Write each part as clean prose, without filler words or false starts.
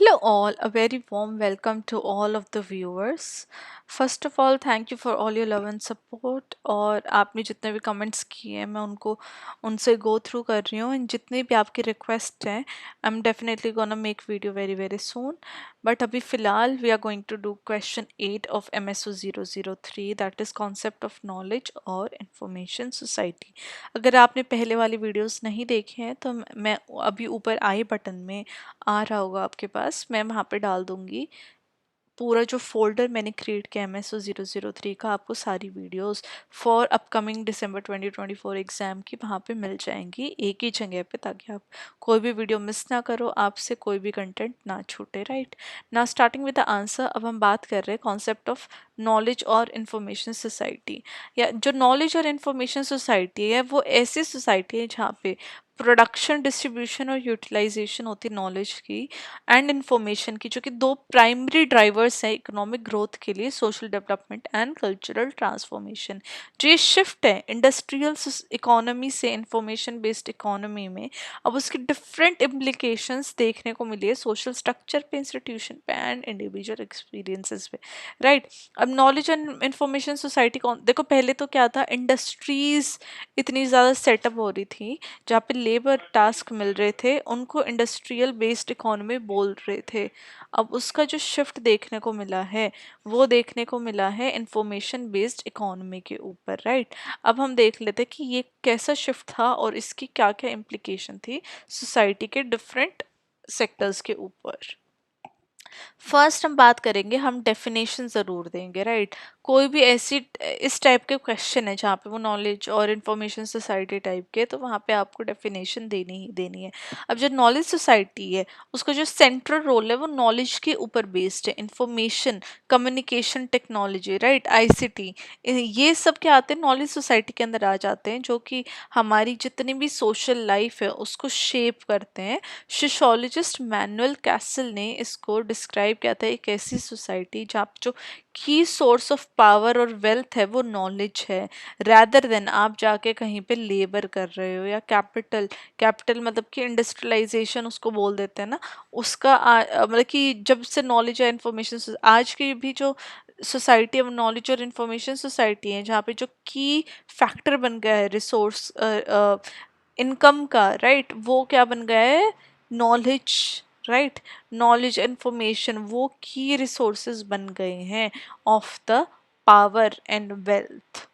Hello, all. A very warm welcome to all of the viewers. First of all, thank you for all your love and support. और आपने जितने भी comments किए हैं मैं उनको उनसे गो थ्रू कर रही हूँ एंड जितने भी आपकी रिक्वेस्ट हैं I am definitely gonna make video very very soon. But अभी फ़िलहाल we are going to do question 8 of MSO 003 that is concept of knowledge और इंफॉर्मेशन सोसाइटी. अगर आपने पहले वाली वीडियोस नहीं देखे हैं तो मैं अभी ऊपर आई बटन में आ रहा होगा आपके पास, मैं वहाँ पे डाल दूँगी पूरा जो फ़ोल्डर मैंने क्रिएट किया है MSO 003 का. आपको सारी videos for upcoming December 2024 exam की वहाँ पे मिल जाएंगी एक ही जगह पे, ताकि आप कोई भी वीडियो मिस ना करो, आपसे कोई भी कंटेंट ना छूटे. राइट ना, स्टार्टिंग विद द आंसर. अब हम बात कर रहे हैं कॉन्सेप्ट ऑफ नॉलेज और इंफॉर्मेशन सोसाइटी. या जो नॉलेज और इंफॉर्मेशन सोसाइटी है वो ऐसी सोसाइटी है जहाँ पे प्रोडक्शन, डिस्ट्रीब्यूशन और यूटिलाइजेशन होती है नॉलेज की एंड इंफॉर्मेशन की, जो कि दो प्राइमरी ड्राइवर्स हैं इकोनॉमिक ग्रोथ के लिए, social development and cultural transformation. जो ये शिफ्ट है इंडस्ट्रियल इकोनॉमी से इंफॉर्मेशन बेस्ड इकोनॉमी में, अब उसकी डिफरेंट इम्प्लीकेशंस देखने को मिली है सोशल स्ट्रक्चर पे, इंस्टीट्यूशन पे एंड इंडिविजुअल एक्सपीरियंसेस पे. राइट अब नॉलेज एंड इंफॉर्मेशन सोसाइटी कौन, देखो पहले तो क्या था, इंडस्ट्रीज इतनी ज़्यादा सेटअप हो रही थी जहाँ पे लेबर टास्क मिल रहे थे, उनको इंडस्ट्रियल बेस्ड इकोनॉमी बोल रहे थे. अब उसका जो शिफ्ट देखने को मिला है वो देखने को मिला है इंफॉर्मेशन बेस्ड इकोनॉमी के ऊपर. राइट अब हम देख लेते हैं कि ये कैसा शिफ्ट था और इसकी क्या क्या इम्प्लीकेशन थी सोसाइटी के डिफरेंट सेक्टर्स के ऊपर. फर्स्ट हम बात करेंगे, हम डेफिनेशन ज़रूर देंगे. राइट कोई भी ऐसी इस टाइप के क्वेश्चन है जहाँ पे वो नॉलेज और इन्फॉर्मेशन सोसाइटी टाइप के, तो वहाँ पे आपको डेफिनेशन देनी ही देनी है. अब जो नॉलेज सोसाइटी है उसका जो सेंट्रल रोल है वो नॉलेज के ऊपर बेस्ड है. Information, communication technology, right ICT, ये सब क्या आते हैं, नॉलेज सोसाइटी के अंदर आ जाते हैं, जो कि हमारी जितनी भी सोशल लाइफ है उसको शेप करते हैं. सोशियोलॉजिस्ट मैनुअल कैसल ने इसको डिस्क्राइब किया था, एक ऐसी सोसाइटी जहाँ पे जो की सोर्स ऑफ पावर और वेल्थ है वो नॉलेज है, रैदर देन आप जाके कहीं पे लेबर कर रहे हो या कैपिटल. कैपिटल मतलब कि इंडस्ट्रियलाइजेशन उसको बोल देते हैं ना, उसका मतलब कि जब से नॉलेज या इंफॉर्मेशन, आज की भी जो सोसाइटी ऑफ नॉलेज और इंफॉर्मेशन सोसाइटी है जहाँ पे जो की फैक्टर बन गया है रिसोर्स इनकम का, राइट वो क्या बन गया है, नॉलेज. राइट नॉलेज इंफॉर्मेशन वो की रिसोर्सेज बन गए हैं of the power and wealth.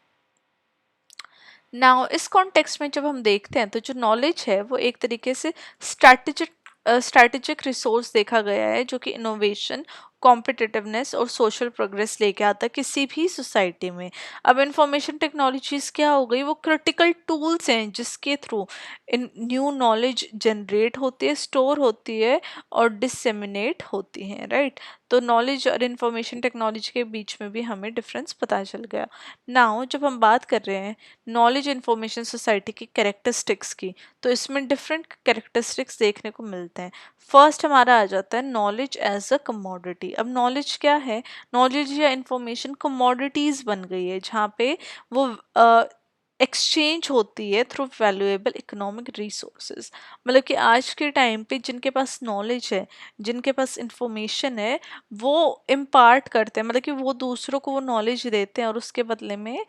Now इस कॉन्टेक्स्ट में जब हम देखते हैं तो जो नॉलेज है वो एक तरीके से स्ट्रैटेजिक रिसोर्स देखा गया है, जो कि इनोवेशन, कॉम्पिटिटिवनेस और सोशल प्रोग्रेस लेके आता है किसी भी सोसाइटी में. अब इंफॉर्मेशन टेक्नोलॉजीज क्या हो गई, वो क्रिटिकल टूल्स हैं जिसके थ्रू इन न्यू नॉलेज जनरेट होती है, स्टोर होती है और डिसमिनेट होती है. राइट तो नॉलेज और इंफॉर्मेशन टेक्नोलॉजी के बीच में भी हमें डिफरेंस पता चल गया. नाउ जब हम बात कर रहे हैं नॉलेज इंफॉर्मेशन सोसाइटी की कैरेक्टरिस्टिक्स की, तो इसमें डिफरेंट कैरेक्टरिस्टिक्स देखने को मिलते हैं. फर्स्ट हमारा आ जाता है नॉलेज एज अ कमोडिटी. अब नॉलेज क्या है, नॉलेज या इंफॉर्मेशन कमोडिटीज बन गई है जहाँ पे वो एक्सचेंज होती है थ्रू वैल्यूएबल इकोनॉमिक रिसोर्सेज. मतलब कि आज के टाइम पे जिनके पास नॉलेज है, जिनके पास इंफॉर्मेशन है, वो इम्पार्ट करते हैं, मतलब कि वो दूसरों को वो नॉलेज देते हैं और उसके बदले में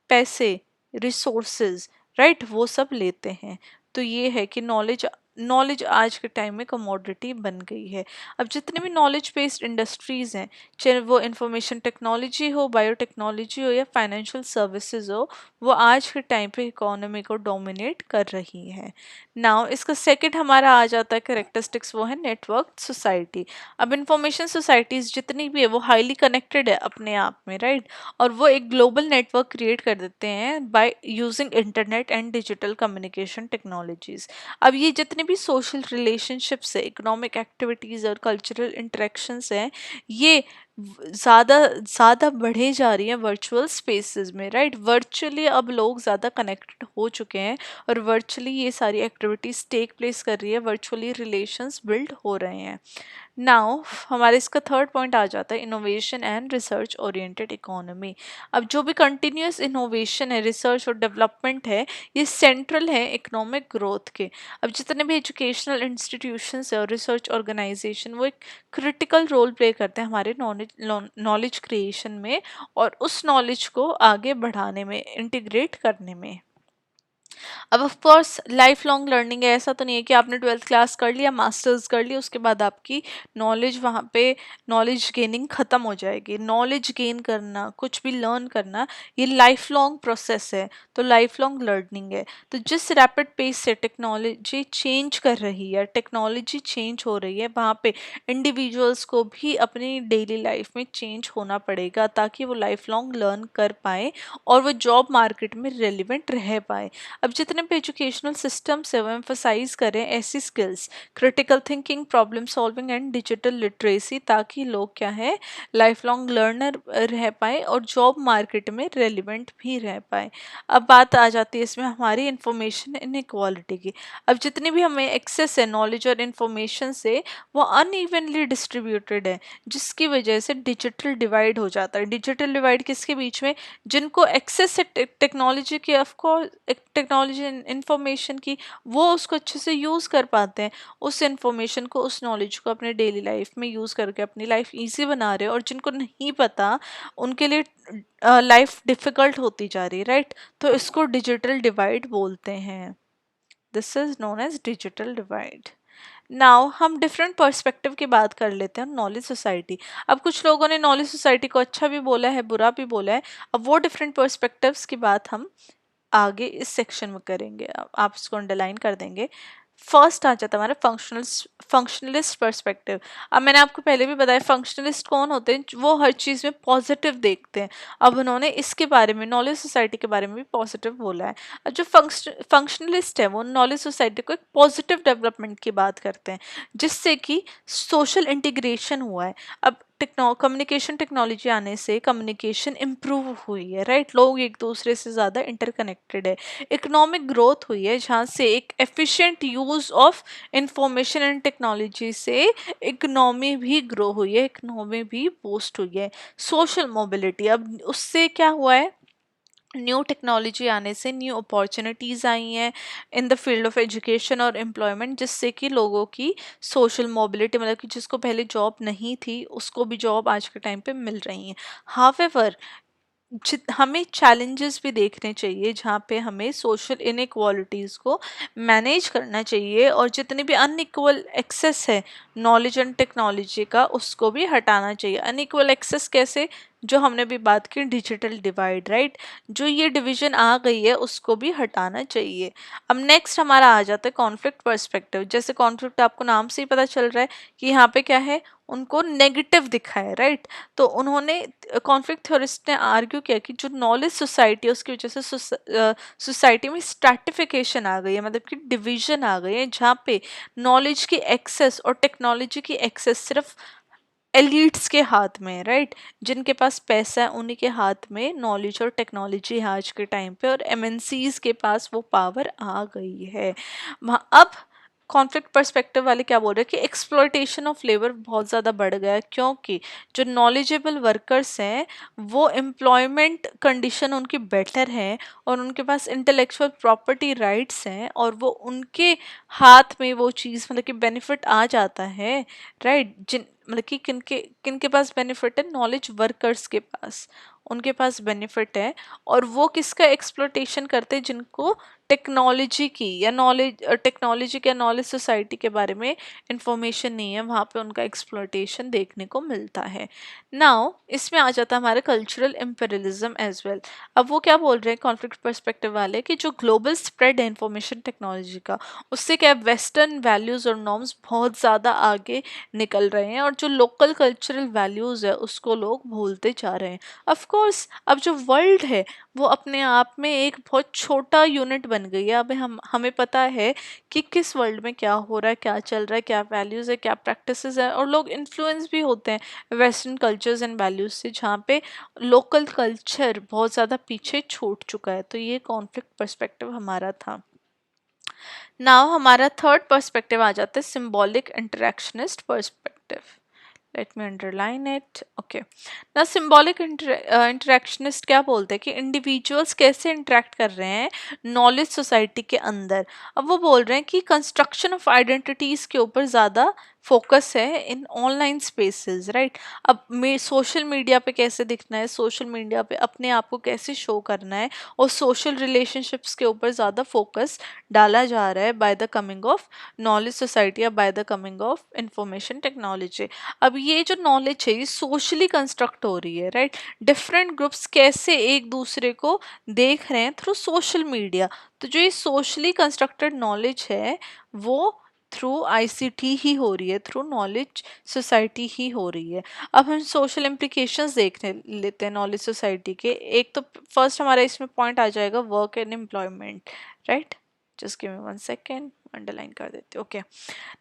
पैसे, रिसोर्सेज, राइट वो सब लेते हैं. तो ये है कि नॉलेज नॉलेज आज के टाइम में कमोडिटी बन गई है. अब जितने भी नॉलेज बेस्ड इंडस्ट्रीज हैं, चाहे वो इंफॉर्मेशन टेक्नोलॉजी हो, बायोटेक्नोलॉजी हो या फाइनेंशियल सर्विसेज हो, वो आज के टाइम पे इकोनॉमी को डोमिनेट कर रही है. नाउ इसका सेकंड हमारा आ जाता है करेक्टरिस्टिक्स, वो है नेटवर्क सोसाइटी. अब इंफॉर्मेशन सोसाइटीज जितनी भी है वो हाईली कनेक्टेड है अपने आप में, राइट और वो एक ग्लोबल नेटवर्क क्रिएट कर देते हैं by using internet and digital communication technologies. अब ये जितने भी सोशल रिलेशनशिप्स है, इकोनॉमिक एक्टिविटीज़ और कल्चरल इंटरेक्शंस हैं, ये ज़्यादा ज़्यादा बढ़े जा रही हैं वर्चुअल स्पेसेस में, राइट। वर्चुअली अब लोग ज़्यादा कनेक्टेड हो चुके हैं और वर्चुअली ये सारी एक्टिविटीज़ टेक प्लेस कर रही है, वर्चुअली रिलेशंस बिल्ड हो रहे हैं। नाउ हमारे इसका थर्ड पॉइंट आ जाता है innovation and research oriented economy. अब जो भी कंटिन्यूस इनोवेशन है, रिसर्च और डेवलपमेंट है, ये सेंट्रल है इकोनॉमिक ग्रोथ के। अब जितने भी एजुकेशनल इंस्टीट्यूशंस है और रिसर्च ऑर्गेनाइजेशन, वो एक क्रिटिकल रोल प्ले करते हैं हमारे नॉलेज नॉलेज क्रिएशन में और उस नॉलेज को आगे बढ़ाने में, इंटीग्रेट करने में। अब of course life long learning है, ऐसा तो नहीं है कि आपने 12th क्लास कर लिया, मास्टर्स कर लिया, उसके बाद आपकी नॉलेज वहाँ पे नॉलेज गेनिंग ख़त्म हो जाएगी। नॉलेज गेन करना, कुछ भी लर्न करना, ये लाइफ लॉन्ग प्रोसेस है, तो लाइफ लॉन्ग लर्निंग है। तो जिस रैपिड पेस से टेक्नोलॉजी चेंज कर रही है, टेक्नोलॉजी चेंज हो रही है, वहाँ पे इंडिविजुअल्स को भी अपनी डेली लाइफ में चेंज होना पड़ेगा ताकि वो लाइफ लॉन्ग लर्न कर पाए और वो जॉब मार्केट में रेलिवेंट रह पाए। अब जितने भी एजुकेशनल सिस्टम्स है वो एम्फोसाइज करें ऐसी skills, critical thinking, problem solving and digital literacy, ताकि लोग क्या है लाइफ लॉन्ग लर्नर रह पाए और जॉब मार्केट में रेलिवेंट भी रह पाए। अब बात आ जाती है इसमें हमारी इंफॉर्मेशन इनइक्वालिटी की। अब जितनी भी हमें एक्सेस है नॉलेज और इन्फॉर्मेशन से, वो अनइवनली डिस्ट्रीब्यूटेड है, जिसकी वजह से डिजिटल डिवाइड हो जाता है। डिजिटल डिवाइड किसके बीच में? जिनको एक्सेस है टेक्नोलॉजी की, ऑफ कोर्स टेक्नोलॉजी इंफॉर्मेशन की, वो उसको अच्छे से यूज़ कर पाते हैं, उस इंफॉर्मेशन को, उस नॉलेज को अपने डेली लाइफ में यूज़ करके अपनी लाइफ ईजी बना रहे हैं, और जिनको नहीं पता उनके लिए लाइफ डिफ़िकल्ट होती जा रही है, राइट। तो इसको डिजिटल डिवाइड बोलते हैं। This is known as digital divide. Now हम डिफरेंट पर्सपेक्टिव की बात कर लेते हैं नॉलेज सोसाइटी। अब कुछ लोगों ने नॉलेज सोसाइटी को अच्छा भी बोला है, बुरा भी बोला है। अब वो डिफरेंट पर्सपेक्टिव्स की बात हम आगे इस सेक्शन में करेंगे। अब आप इसको अंडरलाइन कर देंगे। फर्स्ट आ जाता है हमारा फंक्शनलिस्ट पर्सपेक्टिव। अब मैंने आपको पहले भी बताया फंक्शनलिस्ट कौन होते हैं, वो हर चीज़ में पॉजिटिव देखते हैं। अब उन्होंने इसके बारे में, नॉलेज सोसाइटी के बारे में भी पॉजिटिव बोला है। अब जो फंक्शनलिस्ट है वो नॉलेज सोसाइटी को एक पॉजिटिव डेवलपमेंट की बात करते हैं, जिससे कि सोशल इंटीग्रेशन हुआ है। अब कम्युनिकेशन टेक्नोलॉजी आने से कम्युनिकेशन इम्प्रूव हुई है, राइट। लोग एक दूसरे से ज़्यादा इंटरकनेक्टेड है। इकोनॉमिक ग्रोथ हुई है, जहाँ से एक efficient use of information and technology से इकोनॉमी भी ग्रो हुई है, इकोनॉमी भी बूस्ट हुई है। सोशल मोबिलिटी, अब उससे क्या हुआ है, न्यू टेक्नोलॉजी आने से न्यू अपॉर्चुनिटीज़ आई हैं in the field of education और एम्प्लॉयमेंट, जिससे कि लोगों की सोशल मोबिलिटी, मतलब कि जिसको पहले जॉब नहीं थी उसको भी जॉब आज के टाइम पे मिल रही हैं। हावेवर हमें चैलेंजेस भी देखने चाहिए, जहाँ पे हमें सोशल इनइक्वालिटीज़ को मैनेज करना चाहिए, और जितनी भी अनइक्वल एक्सेस है नॉलेज एंड टेक्नोलॉजी का, उसको भी हटाना चाहिए। अनइक्वल एक्सेस कैसे? जो हमने भी बात की डिजिटल डिवाइड, राइट। जो ये डिवीजन आ गई है उसको भी हटाना चाहिए। अब नेक्स्ट हमारा आ जाता है कॉन्फ्लिक्ट पर्सपेक्टिव। जैसे कॉन्फ्लिक्ट आपको नाम से ही पता चल रहा है कि यहाँ पे क्या है, उनको नेगेटिव दिखा है, राइट। तो उन्होंने, कॉन्फ्लिक्ट थ्योरिस्ट ने आर्ग्यू किया कि जो नॉलेज सोसाइटी है उसकी वजह से सोसाइटी में स्ट्रैटिफिकेशन आ गई है, मतलब कि डिवीजन आ गई है, जहाँ पे नॉलेज की एक्सेस और टेक्नोलॉजी की एक्सेस सिर्फ एलिट्स के हाथ में है, राइट। जिनके पास पैसा है उन्हीं के हाथ में नॉलेज और टेक्नोलॉजी है आज के टाइम पे, और एमएनसीज के पास वो पावर आ गई है वहाँ। अब कॉन्फ्लिक्ट पर्सपेक्टिव वाले क्या बोल रहे हैं कि एक्सप्लॉयटेशन ऑफ लेबर बहुत ज़्यादा बढ़ गया है, क्योंकि जो नॉलेजेबल वर्कर्स हैं वो एम्प्लॉयमेंट कंडीशन उनकी बेटर है, और उनके पास इंटेलेक्चुअल प्रॉपर्टी राइट्स हैं, और वो उनके हाथ में वो चीज़, मतलब कि बेनिफिट आ जाता है, राइट। जिन मतलब कि किनके किनके पास बेनिफिट है, नॉलेज वर्कर्स के पास, उनके पास बेनिफिट है। और वो किसका एक्सप्लोटेशन करते हैं, जिनको टेक्नोलॉजी की या नॉलेज, टेक्नोलॉजी या नॉलेज सोसाइटी के बारे में इंफॉर्मेशन नहीं है, वहाँ पे उनका एक्सप्लोटेशन देखने को मिलता है। नाउ इसमें आ जाता है हमारा कल्चरल इम्पेरियलिज्म एज वेल। अब वो क्या बोल रहे हैं कॉन्फ्लिक्ट पर्सपेक्टिव वाले कि जो ग्लोबल स्प्रेड है इंफॉर्मेशन टेक्नोलॉजी का, उससे क्या वेस्टर्न वैल्यूज़ और नॉर्म्स बहुत ज़्यादा आगे निकल रहे हैं, और जो लोकल कल्चरल वैल्यूज़ है उसको लोग भूलते जा रहे हैं। ऑफ कोर्स अब जो वर्ल्ड है वो अपने आप में एक बहुत छोटा यूनिट बन गई है। अब हमें पता है कि किस वर्ल्ड में क्या हो रहा है, क्या चल रहा है, क्या वैल्यूज़ है, क्या प्रैक्टिसेस है, और लोग इन्फ्लुएंस भी होते हैं वेस्टर्न कल्चर्स एंड वैल्यूज़ से, जहाँ पे लोकल कल्चर बहुत ज़्यादा पीछे छूट चुका है। तो ये कॉन्फ्लिक्ट पर्सपेक्टिव हमारा था। नाउ हमारा थर्ड पर्सपेक्टिव आ जाता है symbolic interactionist perspective. Let me underline it. Okay, ना सिंबॉलिक इंटरेक्शनिस्ट क्या बोलते हैं कि इंडिविजुअल्स कैसे इंटरेक्ट कर रहे हैं नॉलेज सोसाइटी के अंदर। अब वो बोल रहे हैं कि कंस्ट्रक्शन ऑफ आइडेंटिटीज के ऊपर ज़्यादा फोकस है इन ऑनलाइन स्पेसेस, राइट। अब सोशल मीडिया पे कैसे दिखना है, सोशल मीडिया पे अपने आप को कैसे शो करना है, और सोशल रिलेशनशिप्स के ऊपर ज़्यादा फोकस डाला जा रहा है by the coming of knowledge society या by the coming of information technology. अब ये जो नॉलेज है ये सोशली कंस्ट्रक्ट हो रही है, राइट। डिफरेंट ग्रुप्स कैसे एक दूसरे को देख रहे हैं थ्रू सोशल मीडिया। तो जो ये सोशली कंस्ट्रक्टेड नॉलेज है वो थ्रू आईसीटी ही हो रही है, थ्रू नॉलेज सोसाइटी ही हो रही है। अब हम सोशल इम्प्लीकेशंस देखने लेते हैं नॉलेज सोसाइटी के। एक तो फर्स्ट हमारा इसमें पॉइंट आ जाएगा work and employment, right. Just give me 1 second, underline कर देते, ओके।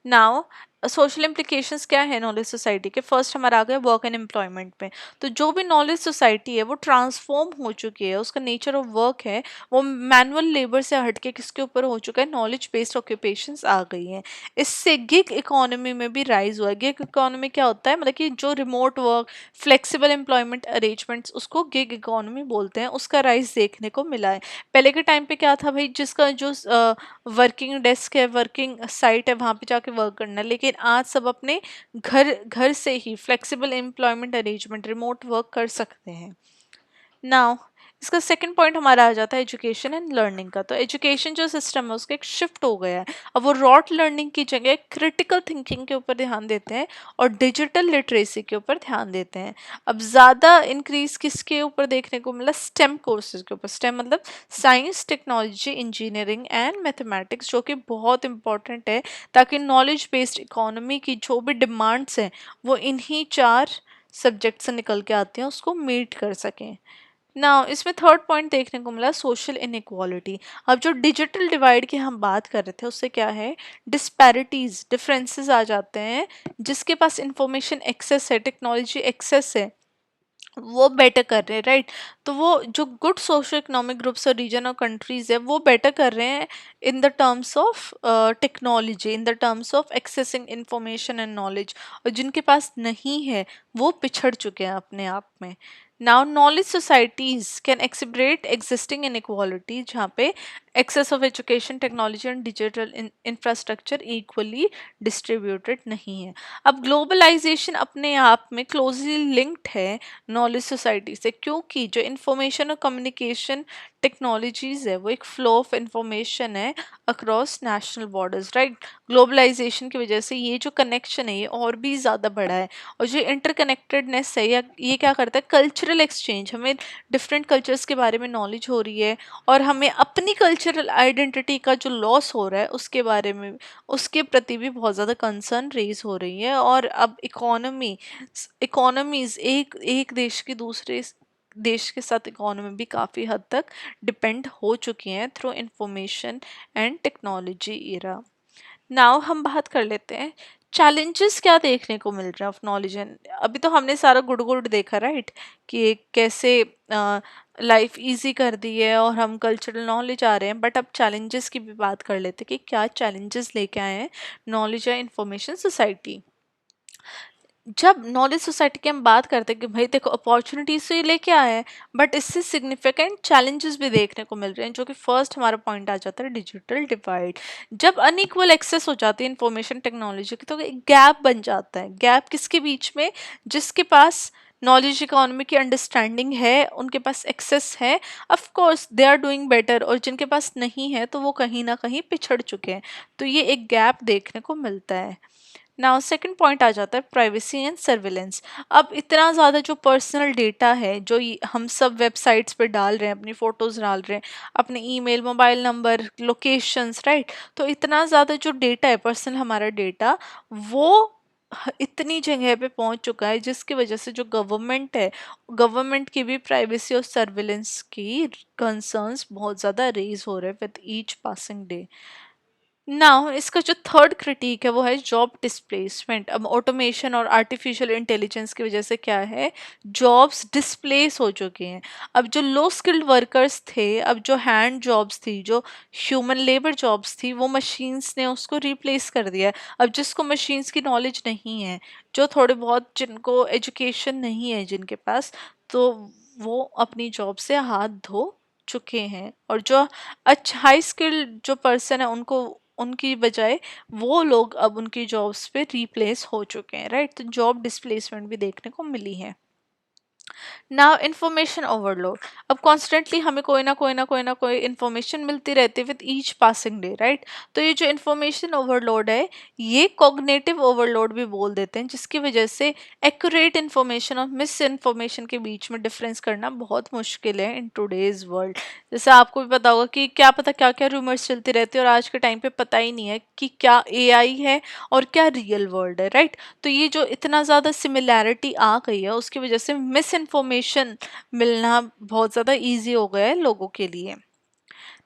नाउ सोशल इम्प्लीकेशंस क्या है नॉलेज सोसाइटी के। फर्स्ट हमारा आ गया वर्क एंड एम्प्लॉयमेंट में। तो जो भी नॉलेज सोसाइटी है वो ट्रांसफॉर्म हो चुकी है, उसका नेचर ऑफ वर्क है वो मैनुअल लेबर से हटके किसके ऊपर हो चुका है, नॉलेज बेस्ड ऑक्यूपेशंस आ गई हैं। इससे गिग इकोनॉमी में भी राइज हुआ है। गिग इकोनॉमी क्या होता है, मतलब कि जो remote work, flexible employment arrangements, उसको गिग इकोनॉमी बोलते हैं, उसका राइज देखने को मिला है। पहले के टाइम पे क्या था भाई, जिसका जो वर्किंग डेस्क है, वर्किंग साइट है, वहाँ पे जाके वर्क करना है। लेकिन आज सब अपने घर घर से ही flexible employment arrangement, remote work कर सकते हैं। नाउ इसका सेकंड पॉइंट हमारा आ जाता है एजुकेशन एंड लर्निंग का। तो एजुकेशन जो सिस्टम है उसका एक शिफ्ट हो गया है। अब वो रॉट लर्निंग की जगह क्रिटिकल थिंकिंग के ऊपर ध्यान देते हैं और डिजिटल लिटरेसी के ऊपर ध्यान देते हैं। अब ज़्यादा इंक्रीज किसके ऊपर देखने को मिला, स्टेम कोर्सेज के ऊपर। स्टेम मतलब science, technology, engineering and mathematics, जो कि बहुत इंपॉर्टेंट है ताकि नॉलेज बेस्ड इकोनॉमी की जो भी डिमांड्स हैं वो इन्हीं 4 सब्जेक्ट से निकल के आती हैं, उसको मीट कर सकें। ना इसमें थर्ड पॉइंट देखने को मिला सोशल इनइक्वालिटी। अब जो डिजिटल डिवाइड की हम बात कर रहे थे उससे क्या है, डिस्पैरिटीज, डिफरेंसेस आ जाते हैं। जिसके पास इंफॉर्मेशन एक्सेस है, टेक्नोलॉजी एक्सेस है, वो बेटर कर रहे हैं, राइट। तो वो जो गुड सोशो इकोनॉमिक ग्रुप्स और रीजन और कंट्रीज है वो बेटर कर रहे हैं in the terms of technology, in the terms of accessing information and knowledge. और जिनके पास नहीं है वो पिछड़ चुके हैं अपने आप में। Now knowledge societies can exacerbate existing inequality, जहाँ पे access of education, technology and digital infrastructure equally distributed नहीं है। अब ग्लोबलाइजेशन अपने आप में क्लोजली लिंक्ड है नॉलेज सोसाइटी से, क्योंकि जो इंफॉर्मेशन और कम्युनिकेशन टेक्नोलॉजीज है वो एक फ्लो ऑफ इंफॉर्मेशन है across national borders, right. Globalisation की वजह से ये जो कनेक्शन है ये और भी ज़्यादा बड़ा है। और जो इंटरकनेक्टेडनेस है या ये क्या करता है, कल्चरल एक्सचेंज, हमें डिफरेंट कल्चर्स के बारे में नॉलेज हो रही है, और हमें अपनी कल्चरल आइडेंटिटी का जो लॉस हो रहा है उसके बारे में, उसके प्रति भी बहुत ज़्यादा कंसर्न रेज हो रही है। और अब इकोनॉमीज एक एक देश के दूसरे देश के साथ इकोनॉमी भी काफ़ी हद तक डिपेंड हो चुकी हैं through information and technology era. Now हम बात कर लेते हैं चैलेंजेस क्या देखने को मिल रहे हैं ऑफ नॉलेज एंड। अभी तो हमने सारा गुड गुड देखा, राइट, कि कैसे लाइफ इजी कर दी है और हम कल्चरल नॉलेज आ रहे हैं। बट अब चैलेंजेस की भी बात कर लेते हैं कि क्या चैलेंजेस लेके आए हैं नॉलेज या इंफॉर्मेशन सोसाइटी। जब नॉलेज सोसाइटी की हम बात करते हैं कि भाई देखो अपॉर्चुनिटीज तो ये लेके आए हैं, बट इससे सिग्निफिकेंट चैलेंजेस भी देखने को मिल रहे हैं, जो कि फर्स्ट हमारा पॉइंट आ जाता है डिजिटल डिवाइड। जब अनइक्वल एक्सेस हो जाती है इंफॉर्मेशन टेक्नोलॉजी की तो एक गैप बन जाता है। गैप किसके बीच में, जिसके पास नॉलेज इकोनॉमी की अंडरस्टैंडिंग है, उनके पास एक्सेस है, of course they are doing better, और जिनके पास नहीं है तो वो कहीं ना कहीं पिछड़ चुके हैं। तो ये एक गैप देखने को मिलता है। नाउ सेकंड पॉइंट आ जाता है प्राइवेसी एंड सर्विलेंस। अब इतना ज़्यादा जो पर्सनल डेटा है जो हम सब वेबसाइट्स पे डाल रहे हैं, अपनी फ़ोटोज़ डाल रहे हैं, अपने email, mobile number, locations, right. तो इतना ज़्यादा जो डेटा है पर्सनल हमारा डेटा, वो इतनी जगह पे पहुंच चुका है, जिसकी वजह से जो गवर्नमेंट है, गवर्नमेंट की भी प्राइवेसी और सर्विलेंस की कंसर्न्स बहुत ज़्यादा रेज हो रहे हैं with each passing day. Now इसका जो थर्ड क्रिटिक है वो है जॉब डिस्प्लेसमेंट। अब ऑटोमेशन और आर्टिफिशियल इंटेलिजेंस की वजह से क्या है, जॉब्स डिस्प्लेस हो चुके हैं। अब जो लो स्किल्ड वर्कर्स थे, अब जो हैंड जॉब्स थी, जो ह्यूमन लेबर जॉब्स थी, वो मशीन्स ने उसको रिप्लेस कर दिया है। अब जिसको मशीन्स की नॉलेज नहीं है, जो थोड़े बहुत जिनको एजुकेशन नहीं है जिनके पास, तो वो अपनी जॉब से हाथ धो चुके हैं। और जो अच्छा हाई स्किल्ड जो पर्सन है, उनको उनकी बजाय वो लोग अब उनकी जॉब्स पे रिप्लेस हो चुके हैं, राइट। तो जॉब डिस्प्लेसमेंट भी देखने को मिली है। Now information overload. अब कॉन्स्टेंटली हमें कोई इंफॉर्मेशन मिलती रहती है with each passing day, right. तो ये जो इंफॉर्मेशन ओवरलोड है, ये कॉग्निटिव ओवरलोड भी बोल देते हैं, जिसकी वजह से एक्यूरेट इंफॉर्मेशन और मिस इन्फॉर्मेशन के बीच में डिफरेंस करना बहुत मुश्किल है इन टूडेज वर्ल्ड। जैसे आपको भी पता होगा कि क्या पता क्या क्या रूमर्स चलती रहती है, और आज के टाइम पे पता ही नहीं है कि क्या एआई है और क्या रियल वर्ल्ड है, राइट। तो ये जो इतना ज़्यादा सिमिलैरिटी आ गई है, उसकी वजह से मिस इन्फॉर्मेशन मिलना बहुत ज़्यादा इजी हो गया है लोगों के लिए।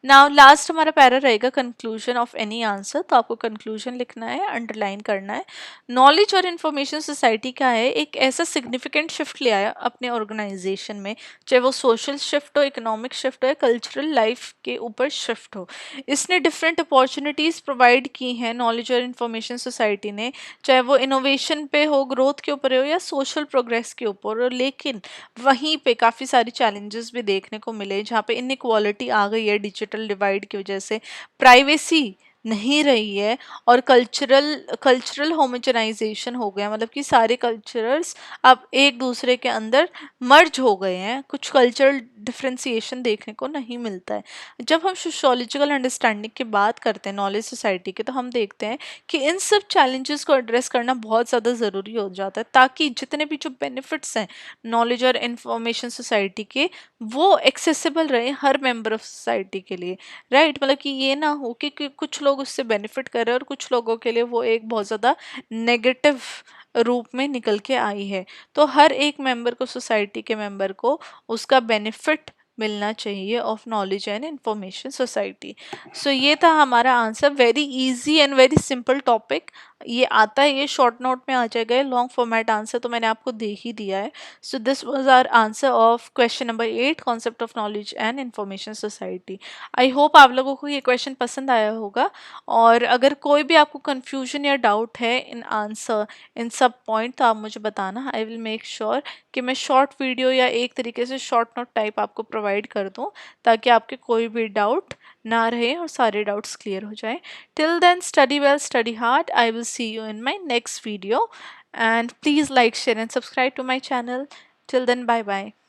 नाउ लास्ट हमारा पैरा रहेगा कंक्लूजन ऑफ एनी आंसर। तो आपको कंक्लूजन लिखना है, अंडरलाइन करना है। नॉलेज और इन्फॉर्मेशन सोसाइटी क्या है, एक ऐसा सिग्निफिकेंट शिफ्ट ले आया अपने ऑर्गेनाइजेशन में, चाहे वो सोशल शिफ्ट हो, इकोनॉमिक शिफ्ट हो या कल्चरल लाइफ के ऊपर शिफ्ट हो। इसने डिफरेंट अपॉर्चुनिटीज़ प्रोवाइड की हैं नॉलेज और इन्फॉर्मेशन सोसाइटी ने, चाहे वो इनोवेशन पे हो, ग्रोथ के ऊपर हो या सोशल प्रोग्रेस के ऊपर हो। लेकिन वहीं पे काफ़ी सारी चैलेंजेस भी देखने को मिले, जहाँ पे इनइक्वालिटी आ गई है डिजिटल डिवाइड की वजह से, प्राइवेसी नहीं रही है, और कल्चरल कल्चरल होमोजेनाइजेशन हो गया, मतलब कि सारे कल्चरल्स अब एक दूसरे के अंदर मर्ज हो गए हैं। कुछ कल्चरल डिफ्रेंसिएशन देखने को नहीं मिलता है। जब हम सोशोलॉजिकल अंडरस्टैंडिंग की बात करते हैं नॉलेज सोसाइटी के, तो हम देखते हैं कि इन सब चैलेंजेस को एड्रेस करना बहुत ज़्यादा ज़रूरी हो जाता है, ताकि जितने भी जो बेनिफिट्स हैं नॉलेज और इन्फॉर्मेशन सोसाइटी के, वो एक्सेसिबल रहे हर मेंबर ऑफ सोसाइटी के लिए, राइट। मतलब कि ये ना हो कि कुछ लोग उससे बेनिफिट कर रहे हैं और कुछ लोगों के लिए वो एक बहुत ज़्यादा नेगेटिव रूप में निकल के आई है। तो हर एक मेंबर को, सोसाइटी के मेंबर को उसका बेनिफिट मिलना चाहिए of knowledge and information society. So ये था हमारा answer, very easy and very simple topic. ये आता है, ये शॉर्ट नोट में आ जाएगा। लॉन्ग फॉर्मेट आंसर तो मैंने आपको दे ही दिया है। So this was our answer of question number 8, concept of knowledge and information society. I hope आप लोगों को ये क्वेश्चन पसंद आया होगा, और अगर कोई भी आपको कन्फ्यूजन या डाउट है इन आंसर, इन सब पॉइंट, तो आप मुझे बताना। आई विल मेक श्योर कि मैं शॉर्ट वीडियो या एक तरीके से शॉर्ट नोट टाइप आपको प्रोवाइड कर दूँ, ताकि आपके कोई भी डाउट ना रहे और सारे डाउट्स क्लियर हो जाए। Till then, study well, study hard. I will see you in my next video. And please like, share, and subscribe to my channel. Till then, bye bye.